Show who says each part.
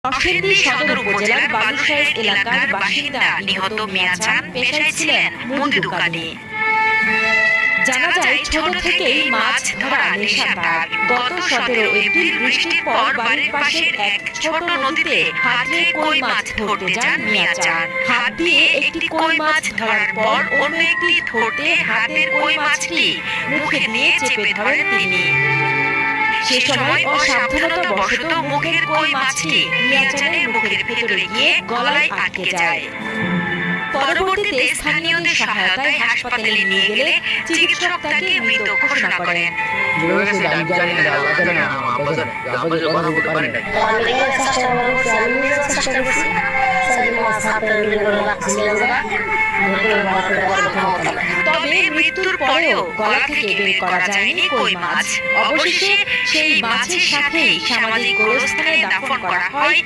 Speaker 1: নরসিংদী সদর উপজেলার বালুশাইল এলাকার বাসিন্দা নিহত মিয়াজান পেশায় ছিলেন মুদি দোকানি। জানা যায় ছোট থেকেই মাছ ধরা নেশা তার। গত 17 এপ্রিল বৃষ্টির পর বাড়ির পাশের এক ছোট নদীতে হাত দিয়ে কই মাছ ধরতে যান মিয়াজান। হাত দিয়ে একটি কই মাছ ধরার পর অন্য একটি ধরতে হাতের কই মাছটি মুখে নিয়ে চেপে ধরেন তিনি। সে সময় অসাবধানতাবশত মুখের কই মাছটি মিয়াজানের মুখের ভেতরে গিয়ে গলায় আটকে যায়। পরবর্তীতে স্থানীয়দের সহায়তায় হাসপাতালে নিয়ে গেলে চিকিৎসক তাকে মৃত ঘোষণা করেন। তবে মৃত্যুর পরেও গলা থেকে বের করা যায়নি কই মাছ। অবশেষে সেই মাছের সাথেই সামাজিক গোরস্থানে দাফন করা হয়